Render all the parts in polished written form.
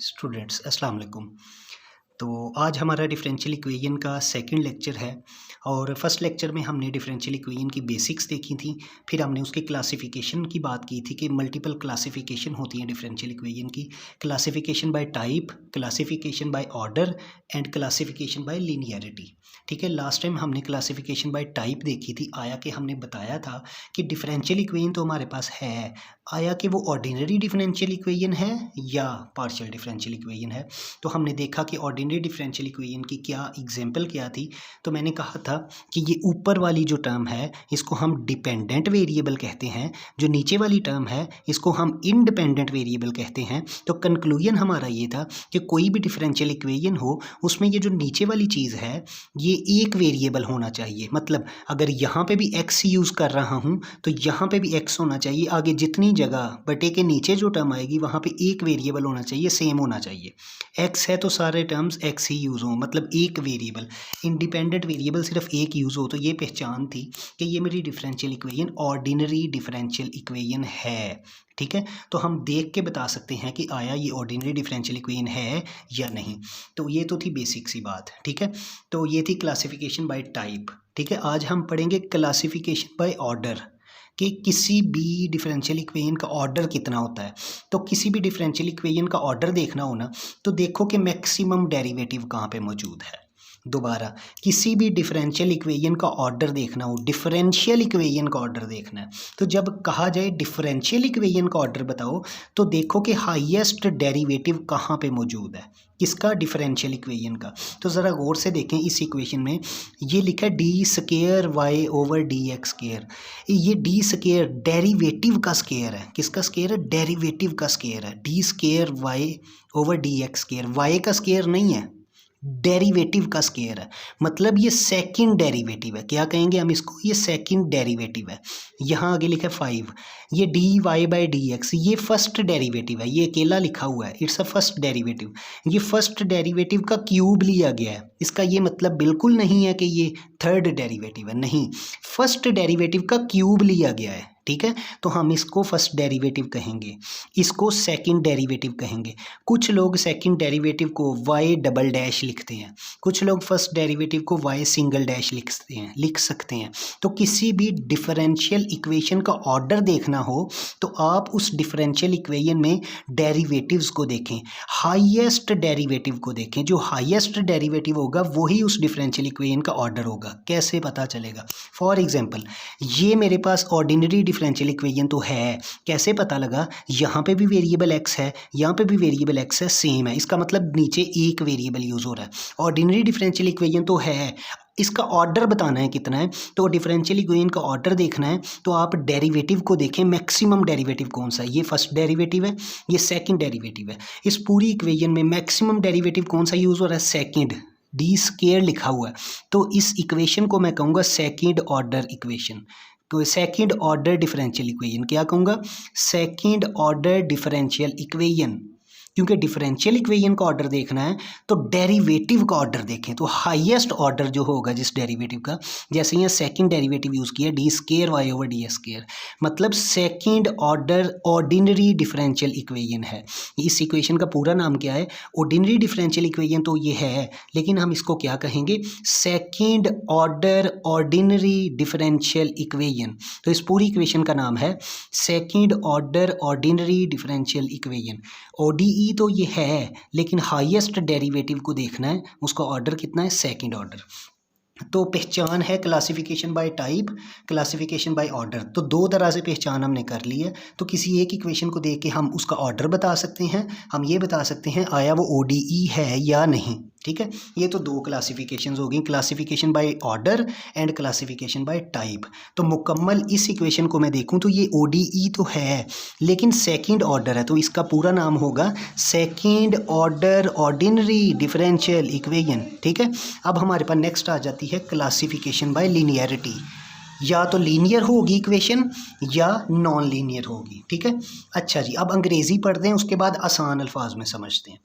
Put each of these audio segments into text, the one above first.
Students अस्सलाम वालेकुम। तो आज हमारा डिफरेंशियल इक्वेशन का सेकंड लेक्चर है और फर्स्ट लेक्चर में हमने डिफरेंशियल इक्वेशन की बेसिक्स देखी थी। फिर हमने उसके क्लासिफिकेशन की बात की थी कि मल्टीपल क्लासिफिकेशन होती हैं डिफरेंशियल इक्वेशन की। Classification by type, classification by order and classification by linearity. ठीक है, लास्ट टाइम हमने क्लासिफिकेशन बाय टाइप देखी थी। आया कि हमने बताया था कि डिफरेंशियल इक्वेशन तो हमारे पास है, आया कि वो ऑर्डिनरी डिफरेंशियल इक्वेशन है या पार्शियल डिफरेंशियल इक्वेशन है। तो हमने देखा कि ऑर्डिनरी डिफरेंशियल इक्वेशन की क्या एग्जांपल क्या थी। तो मैंने कहा था कि ये ऊपर वाली जो टर्म है इसको हम डिपेंडेंट वेरिएबल कहते हैं, जो नीचे वाली टर्म है इसको हम इंडिपेंडेंट वेरिएबल कहते हैं। तो कंक्लूजन हमारा ये था कि कोई भी डिफरेंशियल इक्वेशन हो उसमें ये जो नीचे वाली चीज़ है ये एक वेरिएबल होना चाहिए। मतलब अगर यहाँ पे भी x यूज़ कर रहा हूँ तो यहाँ पे भी x होना चाहिए। आगे जितनी जगह बटे के नीचे जो टर्म आएगी वहाँ पे एक वेरिएबल होना चाहिए, सेम होना चाहिए। x है तो सारे टर्म्स x ही यूज़ हो, मतलब एक वेरिएबल। इंडिपेंडेंट वेरिएबल सिर्फ एक यूज़ हो। तो ये पहचान थी कि ये मेरी differential equation ordinary differential equation है। ठीक है, तो हम देख के बता सकते हैं कि आया ये ऑर्डिनरी डिफरेंशियल इक्वेशन है या नहीं। तो ये तो थी बेसिक सी बात। ठीक है, तो ये थी क्लासिफिकेशन बाय टाइप। ठीक है, आज हम पढ़ेंगे क्लासिफिकेशन बाय ऑर्डर कि किसी भी डिफरेंशियल इक्वेशन का ऑर्डर कितना होता है। तो किसी भी डिफरेंशियल इक्वेशन का ऑर्डर देखना हो ना तो देखो कि मैक्सिमम डेरिवेटिव कहाँ पे मौजूद है। दोबारा, किसी भी डिफरेंशियल इक्वेशन का ऑर्डर देखना हो, डिफरेंशियल इक्वेशन का ऑर्डर देखना है तो जब कहा जाए डिफरेंशियल इक्वेशन का ऑर्डर बताओ तो देखो कि हाईएस्ट डेरिवेटिव कहाँ पे मौजूद है, किसका, डिफरेंशियल इक्वेशन का। तो ज़रा गौर से देखें, इस इक्वेशन में ये लिखा है d square y over d x square. ये डी स्केयर डेरिवेटिव का स्केयर है। किसका स्केयर है? डेरिवेटिव का स्केयर है। D square y over d x square, y का स्केयर नहीं है, डेरिवेटिव का स्केयर है। मतलब ये सेकंड डेरिवेटिव है। क्या कहेंगे हम इसको? ये सेकंड डेरिवेटिव है। यहाँ आगे लिखा है 5, ये d y by d x, ये फर्स्ट डेरिवेटिव है। ये अकेला लिखा हुआ है, इट्स अ फर्स्ट डेरिवेटिव। ये फर्स्ट डेरिवेटिव का क्यूब लिया गया है। इसका ये मतलब बिल्कुल नहीं है कि ये थर्ड डेरिवेटिव है, नहीं, फर्स्ट डेरिवेटिव का क्यूब लिया गया है। ठीक है, तो हम इसको फर्स्ट डेरिवेटिव कहेंगे, इसको सेकंड डेरिवेटिव कहेंगे। कुछ लोग सेकंड डेरिवेटिव को y डबल डैश लिखते हैं, कुछ लोग फर्स्ट डेरिवेटिव को y सिंगल डैश लिख सकते हैं। तो किसी भी डिफरेंशियल इक्वेशन का ऑर्डर देखना हो तो आप उस डिफरेंशियल इक्वेशन में डेरिवेटिव्स को देखें, हाईएस्ट डेरिवेटिव को देखें। जो हाईएस्ट डेरिवेटिव होगा वही उस डिफरेंशियल इक्वेशन का ऑर्डर होगा। कैसे पता चलेगा? फॉर एग्जाम्पल, ये मेरे पास ऑर्डिनरी डिफरेंशियल इक्वेशन तो है, कैसे पता लगा? यहाँ पे भी वेरिएबल x है, यहाँ पे भी वेरिएबल x है, सेम है, इसका मतलब नीचे एक वेरिएबल यूज हो रहा है। ऑर्डिनरी डिफरेंशियल इक्वेशन तो है, इसका ऑर्डर बताना है कितना है। तो डिफरेंशियल इक्वेशन का ऑर्डर देखना है तो आप डेरिवेटिव को देखें, मैक्सिमम डेरिवेटिव कौन सा है। ये फर्स्ट डेरिवेटिव है, ये सेकंड डेरिवेटिव है। इस पूरी इक्वेशन में मैक्सिमम डेरिवेटिव कौन सा यूज हो रहा है? सेकंड, डी स्क्वायर लिखा हुआ है। तो इस इक्वेशन को मैं कहूँगा सेकंड ऑर्डर इक्वेशन। तो सेकंड ऑर्डर डिफरेंशियल इक्वेशन क्या कहूँगा? Second order differential equation. क्योंकि डिफरेंशियल इक्वेशन का ऑर्डर देखना है तो डेरिवेटिव का ऑर्डर देखें। तो हाईएस्ट ऑर्डर जो होगा जिस डेरिवेटिव का, जैसे यहाँ सेकंड डेरिवेटिव यूज़ किया d square y over d square, मतलब second order ordinary differential equation है। इस इक्वेशन का पूरा नाम क्या है? ऑर्डिनरी डिफरेंशियल इक्वेशन तो ये है, लेकिन हम इसको क्या कहेंगे? Second order ordinary differential equation. तो इस पूरी इक्वेशन का नाम है second order ordinary differential equation. ODE तो ये है, लेकिन हाईएस्ट डेरिवेटिव को देखना है, उसका ऑर्डर कितना है? Second order. तो पहचान है classification by type, classification by order. तो दो तरह से पहचान हमने कर ली है। तो किसी एक इक्वेशन को देख के हम उसका ऑर्डर बता सकते हैं, हम ये बता सकते हैं आया वो ODE है या नहीं। ठीक है, ये तो दो क्लासिफिकेशंस हो गई, classification by order and classification by type. तो मुकम्मल इस इक्वेशन को मैं देखूं तो ये ODE तो है लेकिन सेकंड ऑर्डर है, तो इसका पूरा नाम होगा second order ordinary differential equation. ठीक है, अब हमारे पास नेक्स्ट आ जाती है क्लासिफिकेशन बाय लीनियरिटी। या तो लीनियर होगी इक्वेशन या नॉन लीनियर होगी। ठीक है, अच्छा जी, अब अंग्रेज़ी पढ़ते हैं, उसके बाद आसान अल्फाज में समझते हैं।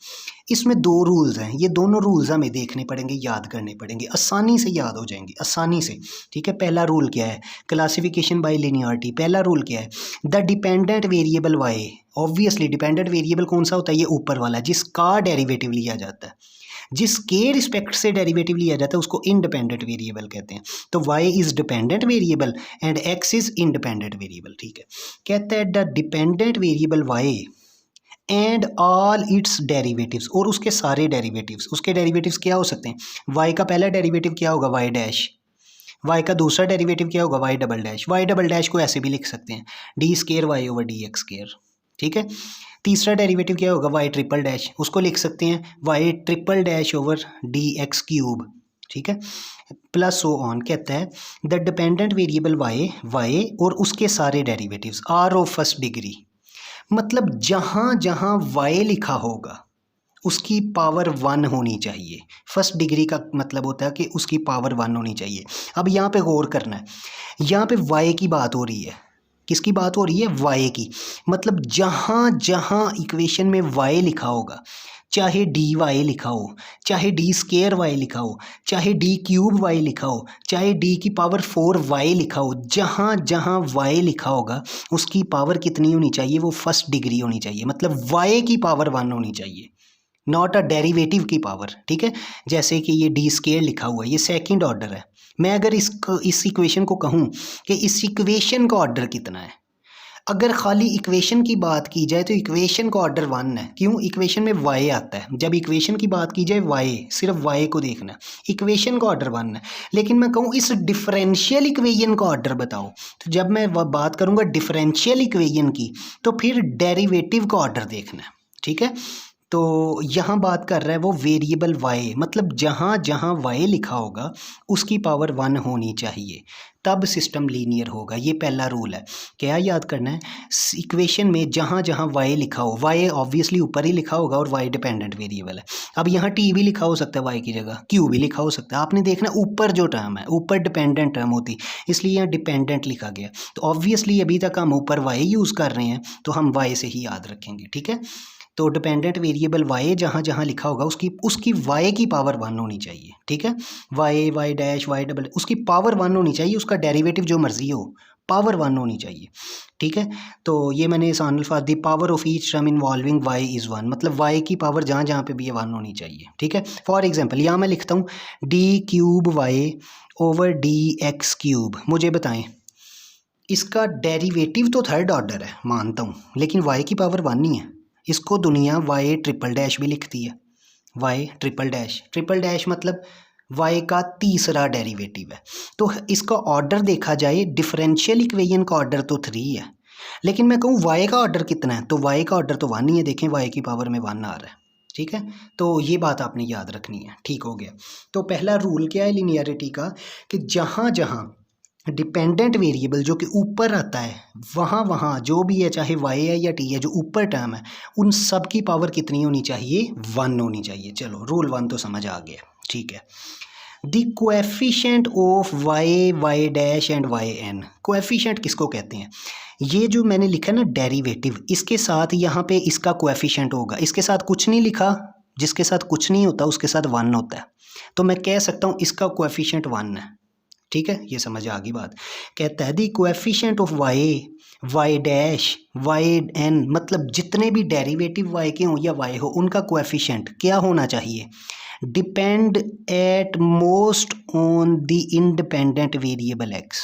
इसमें दो रूल्स हैं, ये दोनों रूल्स हमें देखने पड़ेंगे, याद करने पड़ेंगे, आसानी से याद हो जाएंगे, आसानी से। ठीक है, पहला रूल क्या है? क्लासिफिकेशन बाय लीनियरिटी, पहला रूल क्या है? The dependent variable y obviously dependent variable कौन सा होता है, ये ऊपर वाला जिसका डेरिवेटिव लिया जाता है, जिसके रिस्पेक्ट से डेरिवेटिव लिया जाता है उसको इंडिपेंडेंट वेरिएबल कहते हैं। तो y is dependent variable and x is independent variable. ठीक है, कहता है the dependent variable y and all it's derivatives, और उसके सारे डेरिवेटिव्स। उसके डेरिवेटिव्स क्या हो सकते हैं, y का पहला डेरिवेटिव क्या होगा y डैश, y का दूसरा डेरिवेटिव क्या होगा y double dash. y double dash को ऐसे भी लिख सकते हैं d square y over d x square. ठीक है, तीसरा डेरिवेटिव क्या होगा y ट्रिपल डैश, उसको लिख सकते हैं y triple dash over d x cube. ठीक है, प्लस सो ऑन। कहता है द डिपेंडेंट वेरिएबल y और उसके सारे derivatives are of first degree, मतलब जहाँ जहाँ y लिखा होगा उसकी पावर 1 होनी चाहिए। फर्स्ट डिग्री का मतलब होता है कि उसकी पावर 1 होनी चाहिए। अब यहाँ पे गौर करना है, यहाँ पे y की बात हो रही है, किसकी बात हो रही है, y की। मतलब जहाँ जहाँ इक्वेशन में y लिखा होगा, चाहे डी वाई लिखा हो, चाहे डी स्केयर वाई लिखा हो, चाहे डी क्यूब वाई लिखा हो, चाहे डी की पावर 4 वाई लिखा हो, जहाँ जहाँ वाई लिखा होगा उसकी पावर कितनी होनी चाहिए, वो फर्स्ट डिग्री होनी चाहिए। मतलब वाई की पावर 1 होनी चाहिए, नॉट अ डेरिवेटिव की पावर। ठीक है, जैसे कि ये डी स्केयर लिखा हुआ है, ये सेकंड ऑर्डर है। मैं अगर इस इक्वेशन को कहूँ कि इस इक्वेशन का ऑर्डर कितना है, अगर खाली इक्वेशन की बात की जाए तो इक्वेशन का ऑर्डर 1 है। क्यों, इक्वेशन में y आता है। जब इक्वेशन की बात की जाए y, सिर्फ y को देखना है, इक्वेशन का ऑर्डर 1 है। लेकिन मैं कहूँ इस डिफरेंशियल इक्वेशन का ऑर्डर बताओ, तो जब मैं बात करूँगा डिफरेंशियल इक्वेशन की तो फिर डेरिवेटिव का ऑर्डर देखना है। ठीक है, तो यहाँ बात कर रहा है वो वेरिएबल y, मतलब जहाँ जहाँ y लिखा होगा उसकी पावर 1 होनी चाहिए, तब सिस्टम लीनियर होगा। ये पहला रूल है। क्या याद करना है, इक्वेशन में जहाँ जहाँ y लिखा हो, y ऑब्वियसली ऊपर ही लिखा होगा और y डिपेंडेंट वेरिएबल है। अब यहाँ t भी लिखा हो सकता है y की जगह, q भी लिखा हो सकता है। आपने देखना ऊपर जो टर्म है, ऊपर डिपेंडेंट टर्म होती, इसलिए यहाँ डिपेंडेंट लिखा गया। तो ऑब्वियसली अभी तक हम ऊपर y यूज़ कर रहे हैं तो हम y से ही याद रखेंगे। ठीक है, तो डिपेंडेंट वेरिएबल y जहाँ जहाँ लिखा होगा उसकी y की पावर 1 होनी चाहिए। ठीक है, y डैश y डबल, उसकी पावर 1 होनी चाहिए, उसका डेरिवेटिव जो मर्जी हो पावर 1 होनी चाहिए। ठीक है, तो ये मैंने आसान अल्फाज दी, power of each term involving y is 1, मतलब y की पावर जहाँ जहाँ पे भी ये 1 होनी चाहिए। ठीक है, फॉर एग्जांपल यहाँ मैं लिखता हूँ D cube y over d x cube. मुझे बताएं इसका डेरिवेटिव तो थर्ड ऑर्डर है, मानता हूँ, लेकिन y की पावर 1 नहीं है। इसको दुनिया y ट्रिपल डैश भी लिखती है, y ट्रिपल डैश मतलब y का तीसरा डेरिवेटिव है। तो इसका ऑर्डर देखा जाए, डिफरेंशियल इक्वेशन का ऑर्डर तो 3 है, लेकिन मैं कहूँ y का ऑर्डर कितना है, तो y का ऑर्डर तो 1 ही है। देखें y की पावर में 1 आ रहा है। ठीक है, तो ये बात आपने याद रखनी है। ठीक हो गया। तो पहला रूल क्या है लिनियरिटी का, कि जहाँ जहाँ डिपेंडेंट वेरिएबल जो कि ऊपर आता है वहाँ वहाँ जो भी है, चाहे y है या t है, जो ऊपर टर्म है उन सब की पावर कितनी होनी चाहिए, 1 होनी चाहिए। चलो रूल 1 तो समझ आ गया। ठीक है, the coefficient of y dash and yn। Coefficient किसको कहते हैं, ये जो मैंने लिखा ना डेरिवेटिव, इसके साथ यहाँ पे इसका कोएफिशिएंट होगा, इसके साथ कुछ नहीं लिखा, जिसके साथ कुछ नहीं होता उसके साथ 1 होता है, तो मैं कह सकता हूँ इसका कोएफिशिएंट 1 है। ठीक है, ये समझ आ गई बात। कहता है the coefficient of y dash yn, मतलब जितने भी डेरिवेटिव y के हों या y हो उनका कोएफिशिएंट क्या होना चाहिए, depend at most on the independent variable x।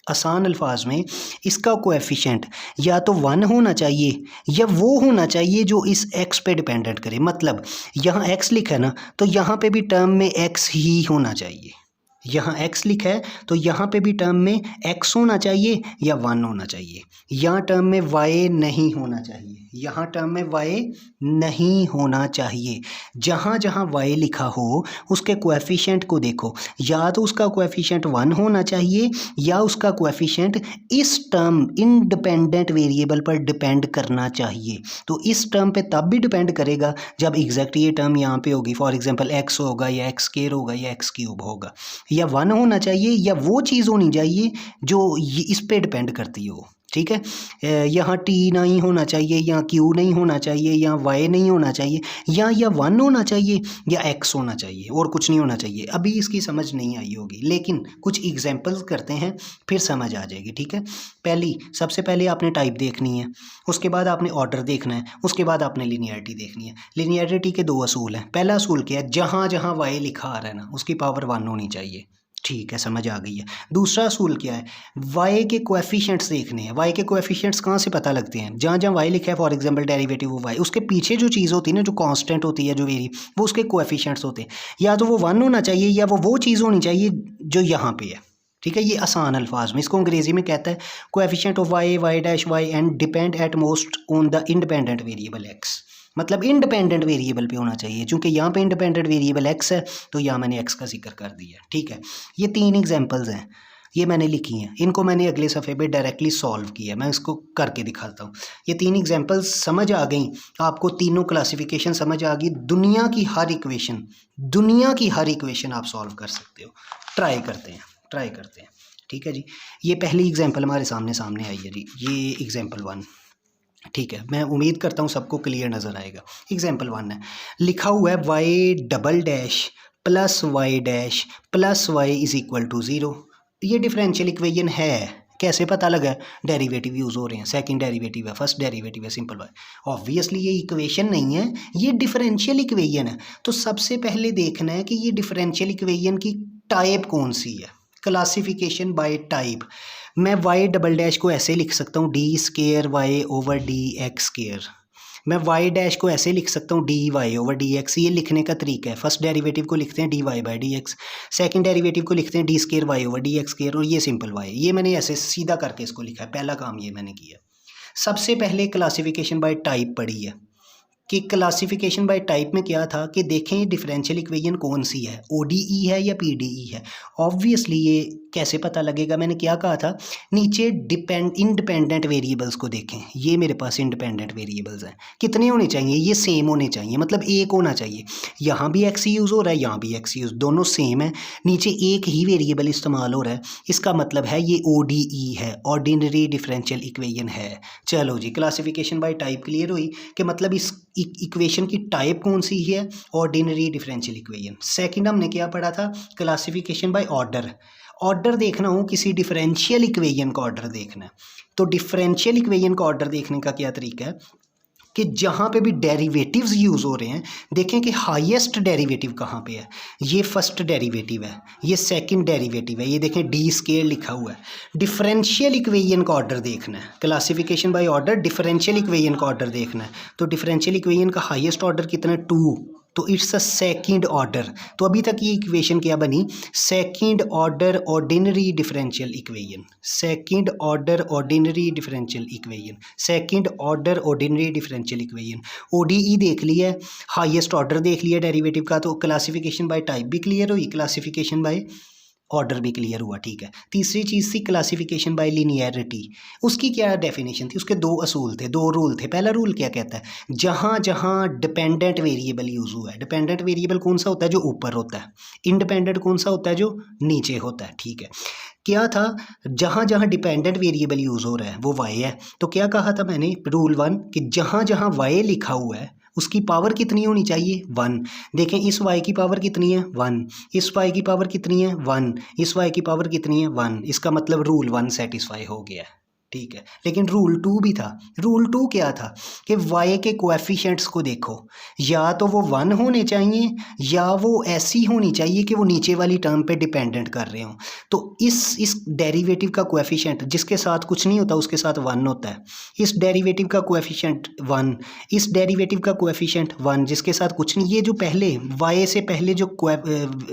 आसान अल्फाज में इसका कोएफिशिएंट या तो 1 होना चाहिए या वो होना चाहिए जो इस x पे डिपेंडेंट करे। मतलब यहाँ x लिखा है ना, तो यहाँ पे भी टर्म में x ही होना चाहिए। यहाँ x लिखा है तो यहाँ पे भी टर्म में x होना चाहिए या 1 होना चाहिए। यहाँ टर्म में y नहीं होना चाहिए, यहाँ टर्म में y नहीं होना चाहिए। जहाँ जहाँ y लिखा हो उसके कोएफिशिएंट को देखो, या तो उसका कोएफिशिएंट 1 होना चाहिए या उसका कोएफिशिएंट इस टर्म इंडिपेंडेंट वेरिएबल पर डिपेंड करना चाहिए। तो इस टर्म पे तब भी डिपेंड करेगा जब एग्जैक्ट ये टर्म यहाँ पे होगी। फॉर एग्जांपल x होगा या x स्क्वायर होगा या x क्यूब होगा, या 1 होना चाहिए या वो चीज़ होनी चाहिए जो इस पे डिपेंड करती हो। ठीक है। यहाँ टी नहीं होना चाहिए, यहाँ क्यू नहीं होना चाहिए, यहाँ वाई नहीं होना चाहिए, या 1 होना चाहिए या एक्स होना चाहिए, और कुछ नहीं होना चाहिए। अभी इसकी समझ नहीं आई होगी, लेकिन कुछ एग्जांपल्स करते हैं फिर समझ आ जाएगी। ठीक है, सबसे पहले आपने टाइप देखनी है, उसके बाद आपने ऑर्डर देखना है, उसके बाद आपने लिनियरिटी देखनी है। लिनियरिटी के 2 असूल हैं। पहला असूल क्या है, जहाँ जहाँ वाई लिखा आ रहा है ना उसकी पावर 1 होनी चाहिए। ठीक है, समझ आ गई है। दूसरा असूल क्या है, वाई के कोएफिशिएंट्स देखने हैं। वाई के कोएफिशिएंट्स कहाँ से पता लगते हैं, जहाँ जहाँ वाई लिखा है, for example derivative of y, उसके पीछे जो चीज़ होती है ना, जो कांस्टेंट होती है, जो वेरी, वो उसके कोएफिशिएंट्स होते हैं। या तो वो 1 होना चाहिए या वो चीज़ होनी चाहिए जो यहाँ पे है। ठीक है, ये आसान अल्फाज में, इसको अंग्रेजी में कहता है coefficient of y, y dash y and depend at most on the independent variable x. मतलब इंडिपेंडेंट वेरिएबल पे होना चाहिए, क्योंकि यहाँ पे इंडिपेंडेंट वेरिएबल एक्स है तो यहाँ मैंने एक्स का जिक्र कर दिया। ठीक है, ये 3 एग्जांपल्स हैं, ये मैंने लिखी हैं, इनको मैंने अगले सफ़े पे डायरेक्टली सॉल्व किया है। मैं इसको करके दिखाता हूँ। ये 3 एग्जांपल्स समझ आ गई आपको, तीनों क्लासिफिकेशन समझ आ गई। दुनिया की हर इक्वेशन आप सॉल्व कर सकते हो। ट्राई करते हैं। ठीक है जी, ये पहली एग्जाम्पल हमारे सामने आई है जी, ये एग्जाम्पल 1। ठीक है, मैं उम्मीद करता हूँ सबको क्लियर नज़र आएगा। एग्जाम्पल 1 है, लिखा हुआ है y double dash plus y dash plus y is equal to 0। ये डिफरेंशियल इक्वेशन है। कैसे पता लगा, डेरिवेटिव यूज़ हो रहे हैं, सेकंड डेरिवेटिव है, फर्स्ट डेरिवेटिव है, सिंपल वाई। ऑब्वियसली ये इक्वेशन नहीं है, ये डिफरेंशियल इक्वेशन है। तो सबसे पहले देखना है कि ये डिफरेंशियल इक्वेशन की टाइप कौन सी है। क्लासिफिकेशन बाय टाइप, मैं वाई डबल डैश को ऐसे लिख सकता हूँ, d square y over d x square. मैं वाई डैश को ऐसे लिख सकता हूँ, d y over d x. ये लिखने का तरीका है, फर्स्ट डेरिवेटिव को लिखते हैं d y by d x, second derivative को लिखते हैं d square y over d x square, और ये सिंपल वाई। ये मैंने ऐसे सीधा करके इसको लिखा है, पहला काम ये मैंने किया। सबसे पहले क्लासिफिकेशन बाय टाइप पढ़ी है कि क्लासिफिकेशन बाय टाइप में क्या था कि देखें डिफरेंशियल इक्वेशन कौन सी है, ओडीई है या पीडीई है। ऑब्वियसली ये कैसे पता लगेगा, मैंने क्या कहा था, नीचे इंडिपेंडेंट वेरिएबल्स को देखें। ये मेरे पास इंडिपेंडेंट वेरिएबल्स हैं, कितने होने चाहिए, ये सेम होने चाहिए, मतलब एक होना चाहिए। यहाँ भी एक्स यूज़ हो रहा है, यहाँ भी एक्स यूज़, दोनों सेम है, नीचे एक ही वेरिएबल इस्तेमाल हो रहा है। इसका मतलब है ये ओडीई है, ऑर्डिनरी डिफरेंशियल इक्वेशन है। चलो जी, क्लासिफिकेशन बाय टाइप क्लियर हुई कि मतलब इस इक्वेशन की टाइप कौन सी है, ऑर्डिनरी डिफरेंशियल इक्वेशन। सेकंड हमने क्या पढ़ा था, क्लासिफिकेशन बाय ऑर्डर देखना हो, किसी डिफरेंशियल इक्वेशन का ऑर्डर देखना है। तो डिफरेंशियल इक्वेशन का ऑर्डर देखने का क्या तरीका है कि जहाँ पे भी डेरिवेटिव्स यूज़ हो रहे हैं, देखें कि हाईएस्ट डेरिवेटिव कहाँ पे है। ये फर्स्ट डेरिवेटिव है, ये सेकंड डेरिवेटिव है, ये देखें डी स्केयर लिखा हुआ है। डिफरेंशियल इक्वेशन का ऑर्डर देखना है, classification by order, differential equation का ऑर्डर देखना है। तो डिफरेंशियल इक्वेशन का हाईएस्ट ऑर्डर कितना है, 2, तो इट्स अ सेकंड ऑर्डर। तो अभी तक ये इक्वेशन क्या बनी, second order ordinary differential equation, second order ordinary differential equation, second order ordinary differential equation. ODE देख लिया, हाईएस्ट ऑर्डर देख लिया डेरिवेटिव का, तो क्लासिफिकेशन बाय टाइप भी क्लियर हुई, क्लासिफिकेशन बाय ऑर्डर भी क्लियर हुआ। ठीक है, तीसरी चीज़ थी क्लासिफिकेशन बाय लिनियरिटी। उसकी क्या डेफिनेशन थी, उसके 2 असूल थे, 2 रूल थे। पहला रूल क्या कहता है, जहाँ जहाँ डिपेंडेंट वेरिएबल यूज़ हुआ है, डिपेंडेंट वेरिएबल कौन सा होता है, जो ऊपर होता है, इंडिपेंडेंट कौन सा होता है, जो नीचे होता है। ठीक है, क्या था, जहाँ जहाँ डिपेंडेंट वेरिएबल यूज़ हो रहा है वो वाई है। तो क्या कहा था मैंने, रूल 1, कि जहाँ जहाँ वाई लिखा हुआ है उसकी पावर कितनी होनी चाहिए, 1। देखें इस y की पावर कितनी है, 1, इस y की पावर कितनी है, 1, इस y की पावर कितनी है, 1। इसका मतलब रूल 1 सेटिस्फाई हो गया है। ठीक है, लेकिन रूल 2 भी था। रूल 2 क्या था कि y के कोएफिशिएंट्स को देखो, या तो वो 1 होने चाहिए या वो ऐसी होनी चाहिए कि वो नीचे वाली टर्म पे डिपेंडेंट कर रहे हो। तो इस डेरिवेटिव का कोएफिशिएंट जिसके साथ कुछ नहीं होता उसके साथ 1 होता है, इस डेरिवेटिव का कोएफिशिएंट 1, इस डेरिवेटिव का कोएफिशिएंट 1 जिसके साथ कुछ नहीं। ये जो पहले y से पहले जो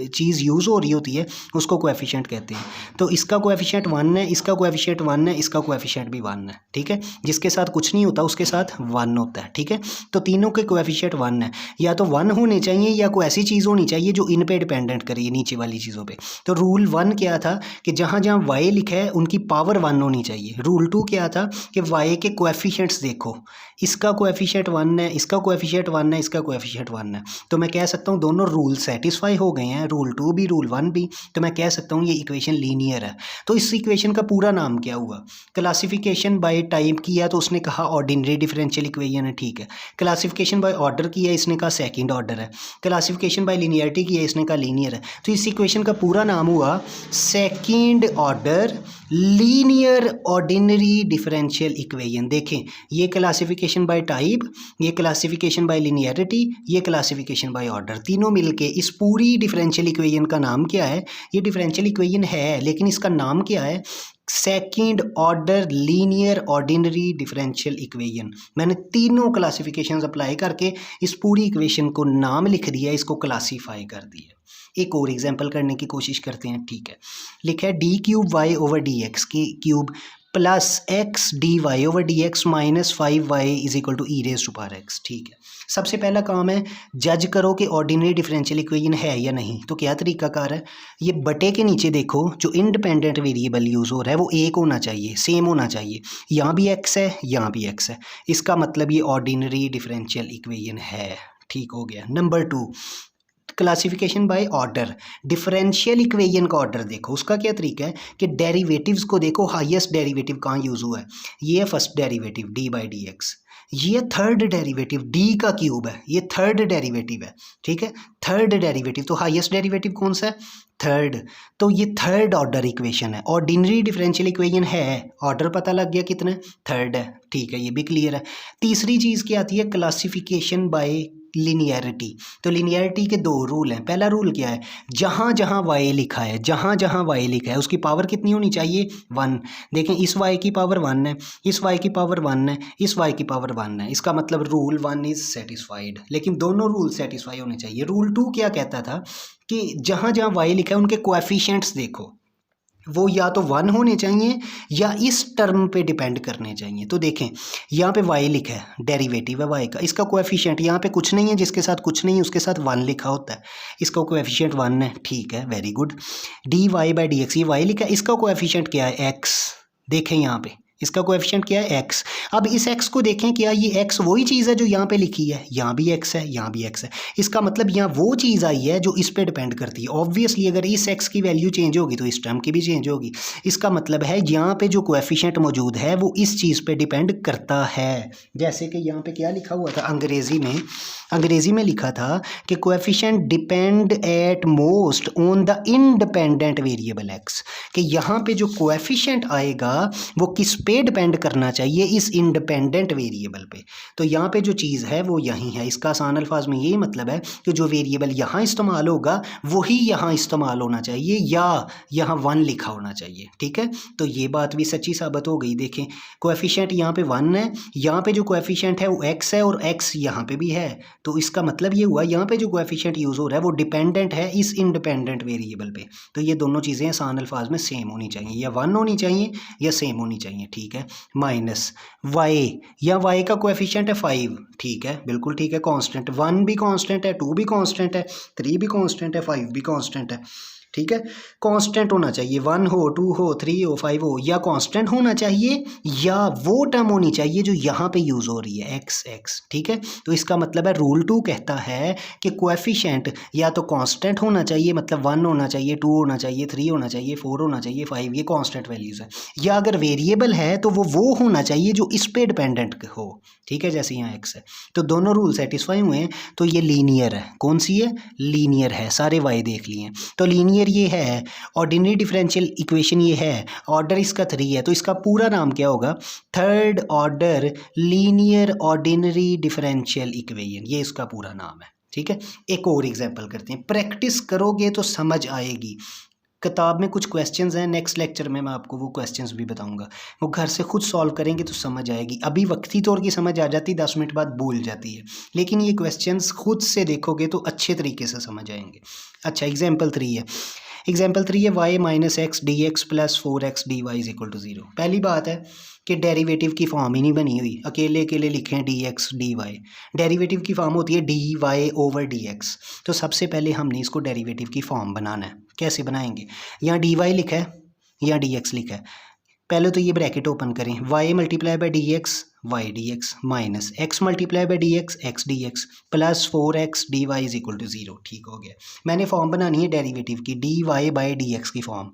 चीज़ यूज़ हो रही होती है उसको कोएफिशिएंट कहते हैं। तो इसका कोएफिशिएंट 1 है, इसका कोएफिशिएंट 1 है, इसका कोएफिशिएंट भी 1 है। ठीक है, जिसके साथ कुछ नहीं होता उसके साथ 1 होता है। ठीक है, तो तीनों के कोएफिशिएंट 1 है, या तो 1 होने चाहिए या कोई ऐसी चीज़ होनी चाहिए जो इन पे डिपेंडेंट करे, नीचे वाली चीज़ों पे। तो रूल 1 क्या था कि जहाँ जहाँ y लिखा है उनकी पावर 1 होनी चाहिए। रूल 2 क्या था कि y के कोएफिशिएंट्स देखो, इसका कोएफिशिएंट 1 है, इसका कोएफिशिएंट 1 है, इसका कोएफिशिएंट 1 है। तो मैं कह सकता हूँ दोनों रूल सेटिस्फाई हो गए हैं, रूल 2 भी रूल 1 भी। तो मैं कह सकता हूँ ये इक्वेशन लीनियर है। तो इस इक्वेशन का पूरा नाम क्या हुआ, क्लासिफिकेशन बाय टाइप किया तो उसने कहा ऑर्डिनरी डिफरेंशियल इक्वेशन है, ठीक है। क्लासिफिकेशन बाय ऑर्डर किया, इसने कहा सेकंड ऑर्डर है। क्लासिफिकेशन बाय लीनियरिटी किया, इसने कहा लीनियर है। तो इस इक्वेशन का पूरा नाम हुआ second order linear ordinary differential equation. देखें, ये क्लासिफिकेशन बाय टाइप, ये क्लासिफिकेशन बाय लीनियरिटी, ये क्लासिफिकेशन बाय ऑर्डर, तीनों मिलके इस पूरी डिफरेंशियल इक्वेशन का नाम क्या है? ये डिफरेंशियल इक्वेशन है लेकिन इसका नाम क्या है? Second order linear ordinary differential equation. मैंने तीनों क्लासिफिकेशंस अप्लाई करके इस पूरी इक्वेशन को नाम लिख दिया, इसको क्लासीफाई कर दिया। एक और एग्जांपल करने की कोशिश करते हैं, ठीक है। लिखा है d cube y over d x की cube plus x d y over d x minus 5y is equal to e raise to power x, ठीक है। सबसे पहला काम है जज करो कि ऑर्डिनरी डिफरेंशियल इक्वेशन है या नहीं। तो क्या तरीकाकार है? ये बटे के नीचे देखो, जो इंडिपेंडेंट वेरिएबल यूज़ हो रहा है वो एक होना चाहिए, सेम होना चाहिए। यहाँ भी एक्स है, यहाँ भी एक्स है, इसका मतलब ये ऑर्डिनरी डिफरेंशियल इक्वेशन है, ठीक हो गया। Number 2, classification by order. Differential equation का ऑर्डर देखो, उसका क्या तरीका है कि डेरिवेटिव्स को देखो, हाईएस्ट डेरिवेटिव कहाँ यूज़ हुआ है? ये है first derivative D by d x, ये थर्ड डेरिवेटिव डी का क्यूब है, ये थर्ड डेरिवेटिव है, ठीक है। थर्ड डेरिवेटिव, तो हाईएस्ट डेरिवेटिव कौन सा है? थर्ड। तो ये थर्ड ऑर्डर इक्वेशन है, ऑर्डिनरी डिफरेंशियल इक्वेशन है। ऑर्डर पता लग गया कितना है? थर्ड है, ठीक है, ये भी क्लियर है। तीसरी चीज़ क्या आती है? Classification bye linearity. तो लिनियरिटी के दो रूल हैं। पहला रूल क्या है? जहाँ जहाँ y लिखा है, जहाँ जहाँ y लिखा है उसकी पावर कितनी होनी चाहिए? 1। देखें, इस y की पावर 1 है, इस y की पावर 1 है, इस y की पावर 1 है, इसका मतलब रूल 1 इज सेटिस्फाइड। लेकिन दोनों रूल सेटिस्फाई होने चाहिए। रूल 2 क्या कहता था कि जहाँ जहाँ y लिखा है उनके कोएफिशिएंट्स देखो, वो या तो 1 होने चाहिए या इस टर्म पे डिपेंड करने चाहिए। तो देखें, यहाँ पे y लिखा है, डेरिवेटिव है y का, इसका कोएफिशिएंट यहाँ पे कुछ नहीं है, जिसके साथ कुछ नहीं है उसके साथ 1 लिखा होता है, इसका कोएफिशिएंट 1 है, ठीक है, very good. D y by d x, ये y लिखा है, इसका कोएफिशिएंट क्या है? x। देखें यहाँ पे इसका कोएफिशिएंट क्या है? x। अब इस x को देखें, क्या ये x वही चीज़ है जो यहाँ पे लिखी है? यहाँ भी x है, यहाँ भी x है, इसका मतलब यहाँ वो चीज़ आई है जो इस पे डिपेंड करती है। ऑब्वियसली अगर इस x की वैल्यू चेंज होगी तो इस टर्म की भी चेंज होगी। इसका मतलब है यहाँ पे जो कोएफिशिएंट मौजूद है वो इस चीज़ पे डिपेंड करता है। जैसे कि यहाँ पे क्या लिखा हुआ था अंग्रेज़ी में लिखा था कि coefficient depend at most on the independent variable x, कि यहाँ पे जो कोएफिशिएंट आएगा वो किस पे डिपेंड करना चाहिए? इस इंडिपेंडेंट वेरिएबल पे। तो यहाँ पे जो चीज़ है वो यहीं है। इसका आसान अल्फाज में यही मतलब है कि जो वेरिएबल यहाँ इस्तेमाल होगा वही यहाँ इस्तेमाल होना चाहिए या यहाँ 1 लिखा होना चाहिए, ठीक है। तो ये बात भी सच्ची साबित हो गई। देखें, कोएफिशिएंट यहाँ पे 1 है, यहाँ पे जो कोएफिशिएंट है वो x है और x यहाँ पे भी है। तो इसका मतलब ये हुआ यहाँ पे जो कोएफिशिएंट यूज़ हो रहा है वो डिपेंडेंट है इस इंडिपेंडेंट वेरिएबल पे। तो ये दोनों चीज़ें आसान अल्फाज में सेम होनी चाहिए, या 1 होनी चाहिए या सेम होनी चाहिए, ठीक है। माइनस y, या y का कोएफिशिएंट है 5, ठीक है, बिल्कुल ठीक है, कांस्टेंट। 1 भी कांस्टेंट है, 2 भी कांस्टेंट है, 3 भी कांस्टेंट है, 5 भी कांस्टेंट है, ठीक है। कांस्टेंट होना चाहिए, 1 हो, 2 हो, 3 हो, 5 हो, या कांस्टेंट होना चाहिए या वो टर्म होनी चाहिए जो यहाँ पे यूज़ हो रही है x, ठीक है। तो इसका मतलब है रूल 2 कहता है कि कोएफिशिएंट या तो कांस्टेंट होना चाहिए, मतलब 1 होना चाहिए, 2 होना चाहिए, 3 होना चाहिए, 4 होना चाहिए, 5, ये कांस्टेंट वैल्यूज़ है, या अगर वेरिएबल है तो वो होना चाहिए जो इस पे डिपेंडेंट हो, ठीक है, जैसे यहाँ x है। तो दोनों रूल सेटिस्फाई हुए हैं, तो ये लीनियर है। कौन सी है? लीनियर है। सारे y देख लिए। तो लीनियर ये है, ऑर्डिनरी डिफरेंशियल इक्वेशन ये है, ऑर्डर इसका 3 है, तो इसका पूरा नाम क्या होगा? Third order linear ordinary differential equation, ये इसका पूरा नाम है, ठीक है। एक और एग्जांपल करते हैं, प्रैक्टिस करोगे तो समझ आएगी। किताब में कुछ क्वेश्चंस हैं, नेक्स्ट लेक्चर में मैं आपको वो क्वेश्चंस भी बताऊंगा, वो घर से खुद सॉल्व करेंगे तो समझ आएगी। अभी वक्ती तौर की समझ आ जाती, 10 मिनट बाद भूल जाती है, लेकिन ये क्वेश्चंस खुद से देखोगे तो अच्छे तरीके से समझ आएंगे। अच्छा, एग्जाम्पल 3 है, एग्जाम्पल 3 है y minus x d x plus 4x dy is equal to 0। पहली बात है कि डेरिवेटिव की फॉर्म ही नहीं बनी हुई, अकेले अकेले लिखें dx dy। डेरिवेटिव की फॉर्म होती है dy ओवर dx। तो सबसे पहले हमने इसको डेरिवेटिव की फॉर्म बनाना है। कैसे बनाएंगे? यहाँ dy लिखा है, यहाँ dx लिखा है। पहले तो ये ब्रैकेट ओपन करें, y multiply by dx y d x minus x multiply by d x plus 4x dy is equal to 0। ठीक हो गया। मैंने फॉर्म बनानी है डेरिवेटिव की, d y by d x की फॉर्म।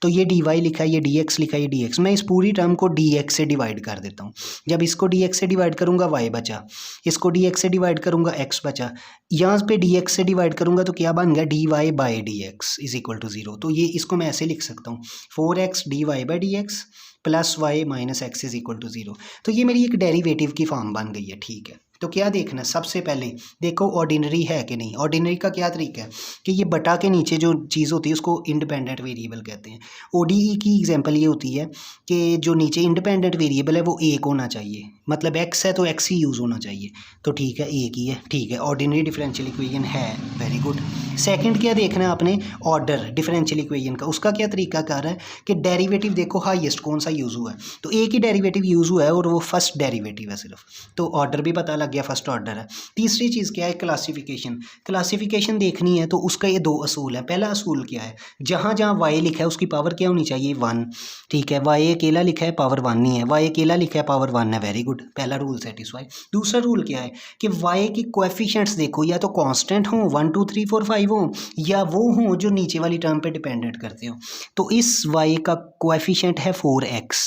तो ये dy लिखा है, ये dx लिखा है, ये dx। मैं इस पूरी टर्म को dx से डिवाइड कर देता हूँ। जब इसको dx से डिवाइड करूँगा y बचा, इसको dx से डिवाइड करूँगा x बचा, यहाँ पे dx से डिवाइड करूँगा तो क्या बन गया, dy by d x is equal to 0। तो ये इसको मैं ऐसे लिख सकता हूँ 4x dy by d x plus y minus x is equal to 0। तो ये मेरी एक डेरिवेटिव की फॉर्म बन गई है। ठीक है, तो क्या देखना, सबसे पहले देखो ऑर्डिनरी है कि नहीं। ऑर्डिनरी का क्या तरीका है कि ये बटा के नीचे जो चीज़ होती है उसको इंडिपेंडेंट वेरिएबल कहते हैं। ओडीई की एग्जांपल ये होती है कि जो नीचे इंडिपेंडेंट वेरिएबल है वो एक होना चाहिए, मतलब एक्स है तो एक्स ही यूज़ होना चाहिए। तो ठीक है, एक ही है। ठीक है, ऑर्डिनरी डिफरेंशियल इक्वेशन है, वेरी गुड। सेकंड क्या देखना है आपने, ऑर्डर डिफरेंशियल इक्वेशन का। उसका क्या तरीका कर रहा है कि डेरिवेटिव देखो हाईएस्ट कौन सा यूज़ हुआ है, तो एक ही डेरिवेटिव यूज़ हुआ है और वो फर्स्ट डेरिवेटिव है सिर्फ, तो ऑर्डर भी पता लग गया, फर्स्ट ऑर्डर है। तीसरी चीज़ क्या है, क्लासिफिकेशन। क्लासिफिकेशन देखनी है तो उसका ये दो असूल है। पहला असूल क्या है, जहाँ जहाँ वाई लिखा है उसकी पावर क्या होनी चाहिए, 1। ठीक है, वाई अकेला लिखा है पावर 1 नहीं है, वाई अकेला लिखा है पावर 1 है, वेरी गुड, पहला रूल सेटिस्फाई। दूसरा रूल क्या है कि वाई की कोएफिशिएंट्स देखो या तो कांस्टेंट हो 1 2 3 4 5 हो, या वो हो जो नीचे वाली टर्म पे डिपेंडेंट करते हो। तो इस वाई का कोएफिशिएंट है 4x,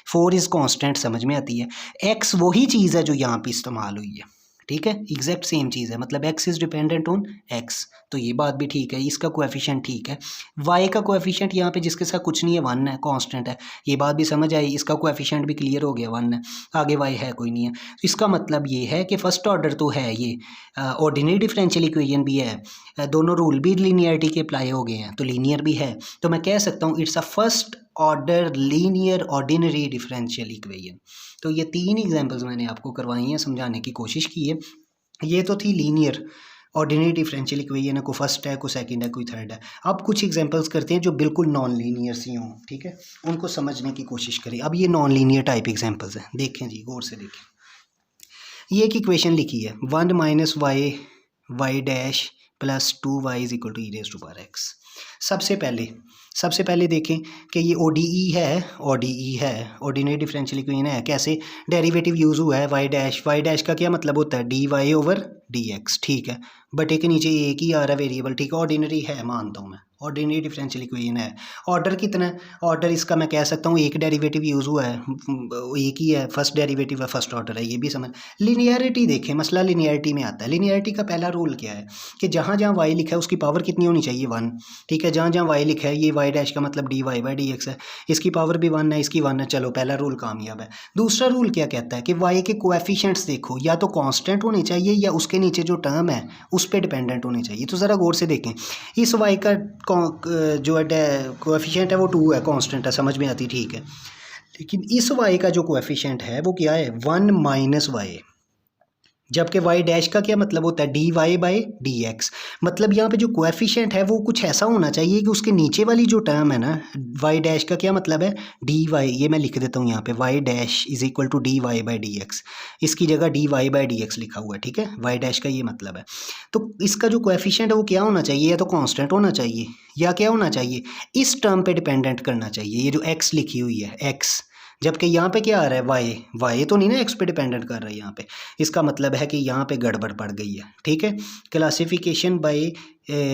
4 इज कांस्टेंट, समझ में आती है। x वही चीज़ है जो यहाँ पे इस्तेमाल हुई है, ठीक है, एग्जैक्ट सेम चीज़ है, मतलब x is dependent on x। तो ये बात भी ठीक है, इसका कोएफिशिएंट ठीक है। y का कोएफिशिएंट यहाँ पे जिसके साथ कुछ नहीं है, 1 है, कांस्टेंट है, ये बात भी समझ आई। इसका कोएफिशिएंट भी क्लियर हो गया, 1 है, आगे y है कोई नहीं है। तो इसका मतलब ये है कि फर्स्ट ऑर्डर तो है, ये ऑर्डिनरी डिफरेंशियल इक्वेशन भी है, दोनों रूल भी लीनियरिटी के अप्लाई हो गए हैं, तो लीनियर भी है। तो मैं कह सकता हूँ it's a first order linear ordinary differential equation. तो ये 3 एग्जांपल्स मैंने आपको करवाई हैं, समझाने की कोशिश की है। ये तो थी लीनियर ऑर्डिनरी डिफरेंशियल इक्वेशन है, को फर्स्ट है, को सेकंड है, कोई थर्ड है। अब कुछ एग्जांपल्स करते हैं जो बिल्कुल नॉन लीनियर सी हों, ठीक है, उनको समझने की कोशिश करें। अब ये नॉन लीनियर टाइप एग्जांपल्स हैं, देखें जी, गौर से देखें। ये एक इक्वेशन लिखी है 1 minus y y dash plus 2y is equal to e raise to power x. सबसे पहले देखें कि ये ODE है, ऑर्डिनरी डिफरेंशियल इक्वेशन है। कैसे डेरिवेटिव यूज़ हुआ है, वाई डैश का क्या मतलब होता है, dy ओवर dx। ठीक है, बटे के नीचे एक ही आ रहा है वेरिएबल, ठीक है, ऑर्डिनरी है, मानता हूँ मैं, ऑर्डिनरी डिफरेंशियल इक्वेशन है। ऑर्डर कितना है, ऑर्डर इसका मैं कह सकता हूँ एक डेरिवेटिव यूज़ हुआ है, एक ही है, फर्स्ट डेरिवेटिव है, फर्स्ट ऑर्डर है, ये भी समझ। लिनियरिटी देखें, मसला लिनियरिटी में आता है। लिनियरिटी का पहला रूल क्या है कि जहाँ जहाँ वाई लिखा है उसकी पावर कितनी होनी चाहिए, 1। ठीक है, जहाँ जहाँ वाई लिखा है, ये वाई डैश का मतलब dy बाई डी एक्स है, इसकी पावर भी 1 है, इसकी 1 है, चलो पहला रूल कामयाब है। दूसरा रूल क्या कहता है कि वाई के कोएफिशिएंट्स देखो या तो कांस्टेंट होने चाहिए या उसके नीचे जो टर्म है उस पर डिपेंडेंट होने चाहिए। तो ज़रा गौर से देखें, इस वाई का जो है कोएफिशिएंट है वो 2 है, कांस्टेंट है, समझ में आती, ठीक है। लेकिन इस वाई का जो कोएफिशिएंट है वो क्या है, 1 माइनस वाई, जबकि वाई डैश का क्या मतलब होता है, dy बाई डी एक्स। मतलब यहाँ पे जो कोएफिशिएंट है वो कुछ ऐसा होना चाहिए कि उसके नीचे वाली जो टर्म है ना, वाई डैश का क्या मतलब है, dy, ये मैं लिख देता हूँ यहाँ पे, y dash is equal to dy by d x, इसकी जगह dy बाई डी एक्स लिखा हुआ है, ठीक है, वाई डैश का ये मतलब है। तो इसका जो कोएफिशिएंट है वो क्या होना चाहिए, या तो कांस्टेंट होना चाहिए या क्या होना चाहिए, इस टर्म पे डिपेंडेंट करना चाहिए, ये जो x लिखी हुई है x, जबकि यहाँ पे क्या आ रहा है, वाई तो नहीं ना x पे डिपेंडेंट कर रहा है यहाँ पे। इसका मतलब है कि यहाँ पे गड़बड़ पड़ गई है, ठीक है। क्लासिफिकेशन बाय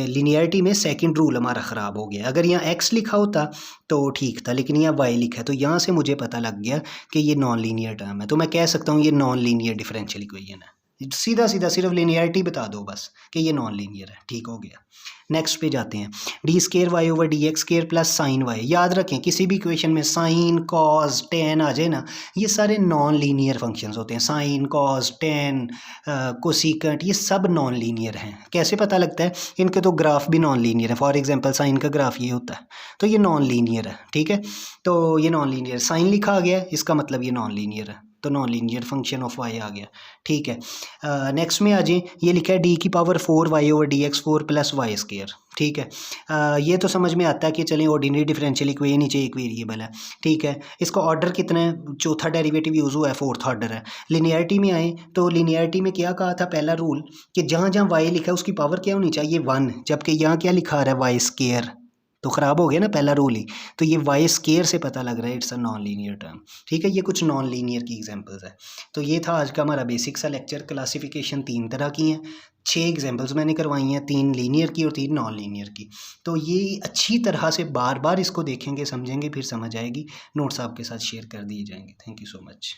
लिनियरिटी में सेकंड रूल हमारा ख़राब हो गया। अगर यहाँ x लिखा होता तो ठीक था, लेकिन यहाँ y लिखा है, तो यहाँ से मुझे पता लग गया कि ये नॉन लीनियर टर्म है। तो मैं कह सकता हूँ ये नॉन लीनियर डिफरेंशियल इक्वेशन है। सीधा सिर्फ लिनियरिटी बता दो बस कि ये नॉन लीनियर है, ठीक हो गया। नेक्स्ट पे जाते हैं, d square y over d x square plus sine y. याद रखें किसी भी इक्वेशन में साइन कॉस टेन आ जाए ना, ये सारे नॉन लीनियर फंक्शंस होते हैं। साइन कॉस टेन कोसिकेंट ये सब नॉन लीनियर हैं। कैसे पता लगता है, इनके तो ग्राफ भी नॉन लीनियर है। फॉर एग्जांपल साइन का ग्राफ ये होता है, तो ये नॉन लीनियर है, ठीक है। तो ये नॉन लीनियर, साइन लिखा आ गया, इसका मतलब ये नॉन लीनियर है, तो non linear function of y आ गया, ठीक है। नेक्स्ट में आ जाए, ये लिखा है डी की power 4 y over d x 4 plus y square, ठीक है। ये तो समझ में आता है कि चलें ऑर्डिनरी डिफरेंशियल इक्वेशन नीचे एक वेरिएबल है, ठीक है। इसका ऑर्डर कितना है, चौथा डेरिवेटिव यूज़ हुआ है, फोर्थ ऑर्डर है। लिनियरिटी में आए तो लिनियरिटी में क्या कहा था, पहला रूल कि जहाँ जहाँ वाई लिखा है उसकी पावर क्या होनी चाहिए, 1, जबकि यहाँ क्या लिखा आ रहा है, वाई स्केयर, तो ख़राब हो गया ना पहला रूल ही। तो ये वाई स्केयर से पता लग रहा है it's a non linear term. ठीक है, ये कुछ नॉन लीनियर की एग्जांपल्स है। तो ये था आज का हमारा बेसिक सा लेक्चर। क्लासिफिकेशन 3 तरह की हैं, 6 एग्जांपल्स मैंने करवाई हैं, 3 लीनियर की और 3 नॉन लीनियर की। तो ये अच्छी तरह से बार बार इसको देखेंगे, समझेंगे, फिर समझ आएगी। नोट्स आपके साथ शेयर कर दिए जाएंगे। Thank you so much.